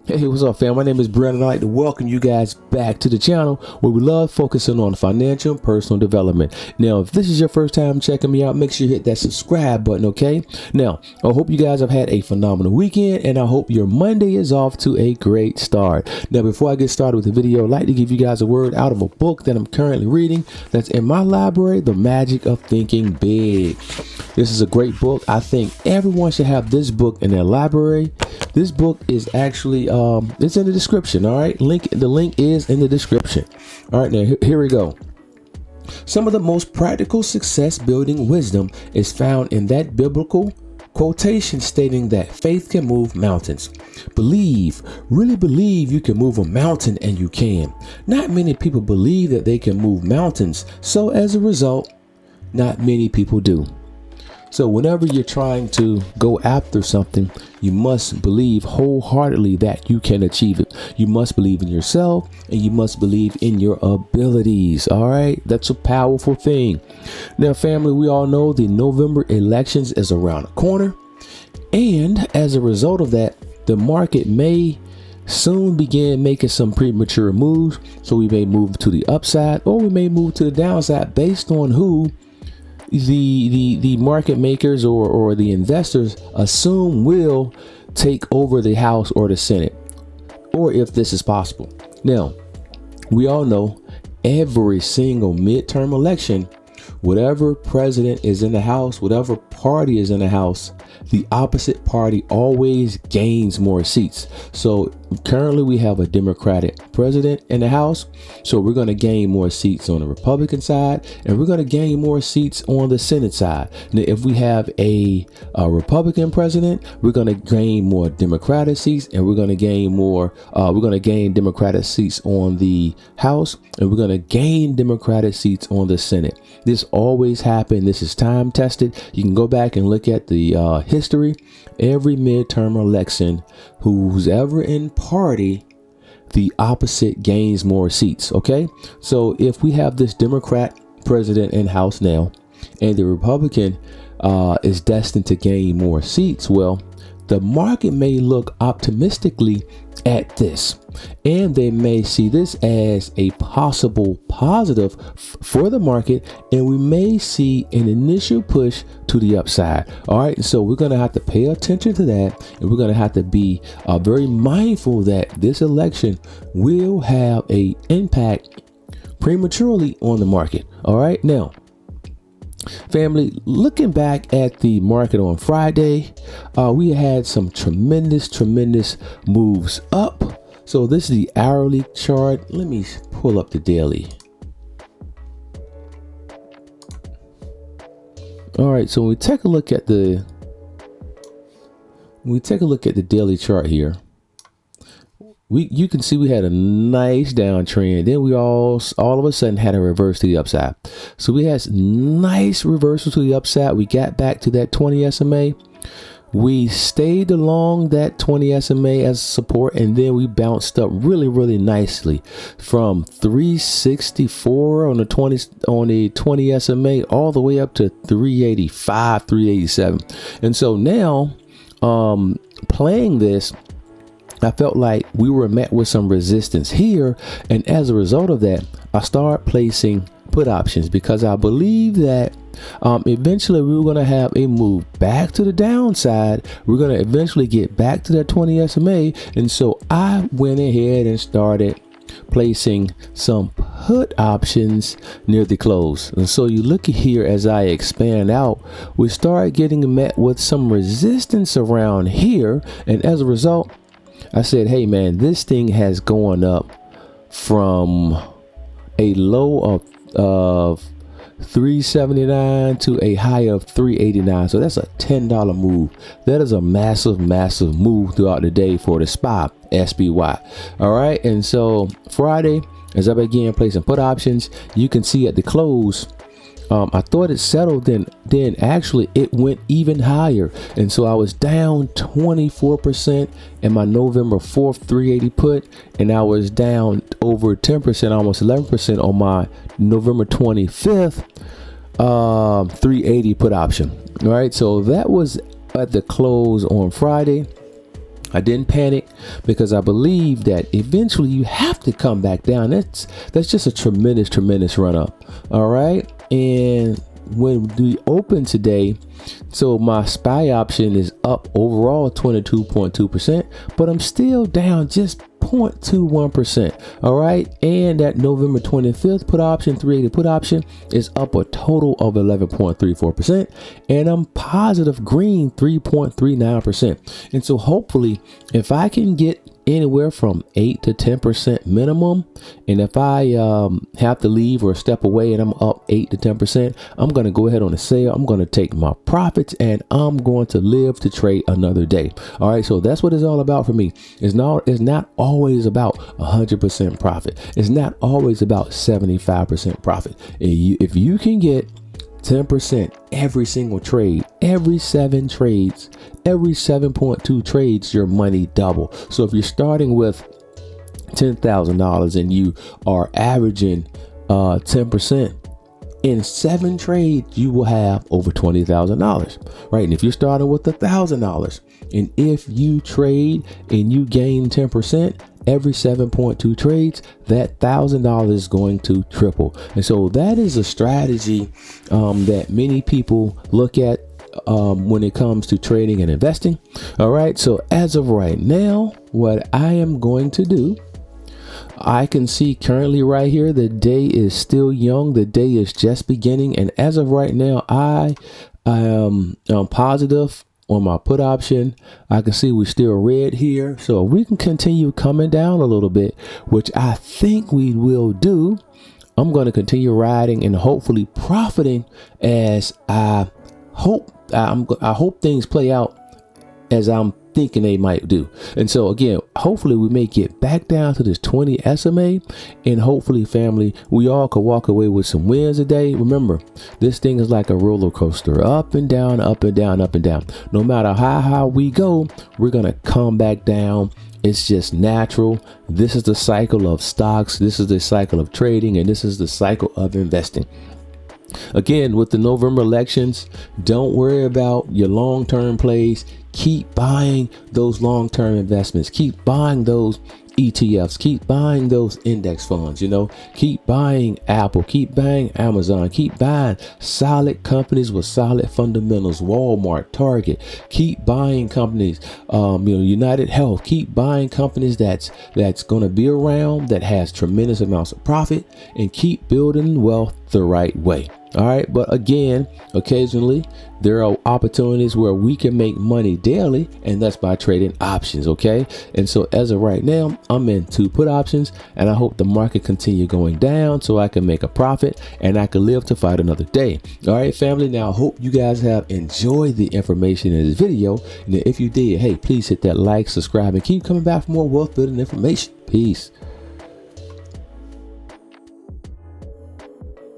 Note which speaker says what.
Speaker 1: Hey, what's up, fam? My name is Brehon, and I'd like to welcome you guys back to the channel where we love focusing on financial and personal development. Now, if this is your first time checking me out, make sure you hit that subscribe button, okay? Now, I hope you guys have had a phenomenal weekend, and I hope your Monday is off to a great start. Now, before I get started with the video, I'd like to give you guys a word out of a book that I'm currently reading that's in my library, The Magic of Thinking Big. This is a great book. I think everyone should have this book in their library. This book is actually it's in the description. All right, the link is in the description. All right, now here we go. Some of the most practical success building wisdom is found in that biblical quotation stating that faith can move mountains. Believe, really believe you can move a mountain, and you can. Not many people believe that they can move mountains, so as a result, not many people do. So whenever you're trying to go after something, you must believe wholeheartedly that you can achieve it. You must believe in yourself, and you must believe in your abilities. All right. That's a powerful thing. Now, family, we all know the November elections is around the corner. And as a result of that, the market may soon begin making some premature moves. So we may move to the upside, or we may move to the downside based on who the market makers or the investors assume will take over the House or the Senate, or if this is possible. Now, we all know every single midterm election, whatever president is in the House, whatever party is in the House, the opposite party always gains more seats. So currently we have a Democratic president in the House. So we're going to gain more seats on the Republican side, and we're going to gain more seats on the Senate side. Now, if we have a Republican president, we're going to gain more Democratic seats, and we're going to gain more. We're going to gain Democratic seats on the House, and we're going to gain Democratic seats on the Senate. This always happened. This is time tested. You can go back and look at the history. Every midterm election, who's ever in party, the opposite gains more seats. Okay, so if we have this Democrat president in House now, and the Republican is destined to gain more seats, well, the market may look optimistically at this, and they may see this as a possible positive for the market, and we may see an initial push to the upside. All right, so we're going to have to pay attention to that, and we're going to have to be very mindful that this election will have an impact prematurely on the market. All right, now, family, looking back at the market on Friday, we had some tremendous moves up. So this is the hourly chart. Let me pull up the daily. All right, so when we take a look at the daily chart here, you can see we had a nice downtrend. Then we all of a sudden had a reverse to the upside. So we had nice reversal to the upside. We got back to that 20 SMA. We stayed along that 20 SMA as support, and then we bounced up really nicely from 364 on the 20 SMA all the way up to 385, 387. And so now, playing this, I felt like we were met with some resistance here, and as a result of that, I started placing put options because I believe that eventually we were going to have a move back to the downside. We're going to eventually get back to that 20 SMA, and so I went ahead and started placing some put options near the close. And so you look here, as I expand out, we start getting met with some resistance around here, and as a result, I said, hey man, this thing has gone up from a low of 379 to a high of 389. So that's a $10 move. That is a massive move throughout the day for the SPY. All right. And so Friday, as I began placing put options, you can see at the close, I thought it settled, then actually it went even higher. And so I was down 24% in my November 4th 380 put, and I was down over 10%, almost 11% on my November 25th 380 put option. All right, so that was at the close on Friday. I didn't panic because I believe that eventually you have to come back down. That's just a tremendous run up. All right. And when we open today, so my SPY option is up overall 22.2%, but I'm still down just 0.21%. All right. And that November 25th put option, 380 put option, is up a total of 11.34%. And I'm positive green 3.39%. And so hopefully, if I can get anywhere from 8 to 10% minimum, and if I have to leave or step away and I'm up 8 to 10%, I'm going to go ahead on a sale. I'm going to take my profits and I'm going to live to trade another day. All right. So that's what it's all about for me. It's not always about 100% profit. It's not always about 75% profit. If you can get 10% every single trade, every 7 trades, every 7.2 trades, your money double. So if you're starting with $10,000 and you are averaging 10%, in 7 trades, you will have over $20,000, right? And if you're starting with $1,000, and if you trade and you gain 10%, every 7.2 trades, that $1,000 is going to triple. And so that is a strategy that many people look at when it comes to trading and investing. All right. So as of right now, what I am going to do, I can see currently right here, the day is still young. The day is just beginning. And as of right now, I am positive on my put option. I can see we're still red here. So we can continue coming down a little bit, which I think we will do. I'm going to continue riding and hopefully profiting as I hope. I hope things play out as I'm thinking they might do. And so again, hopefully we may get back down to this 20 SMA, and hopefully, family, we all could walk away with some wins today. Remember, this thing is like a roller coaster, up and down, up and down, up and down. No matter how high we go, we're gonna come back down. It's just natural. This is the cycle of stocks. This is the cycle of trading, and this is the cycle of investing. Again, with the November elections, don't worry about your long-term plays. Keep buying those long-term investments. Keep buying those ETFs. Keep buying those index funds. Keep buying Apple. Keep buying Amazon. Keep buying solid companies with solid fundamentals. Walmart, Target. Keep buying companies. United Health. Keep buying companies that's going to be around, that has tremendous amounts of profit, and keep building wealth the right way. All right. But again, occasionally there are opportunities where we can make money daily, and that's by trading options. OK. And so as of right now, I'm in 2 put options, and I hope the market continue going down so I can make a profit and I can live to fight another day. All right, family. Now, I hope you guys have enjoyed the information in this video. And if you did, hey, please hit that like, subscribe, and keep coming back for more wealth building information. Peace.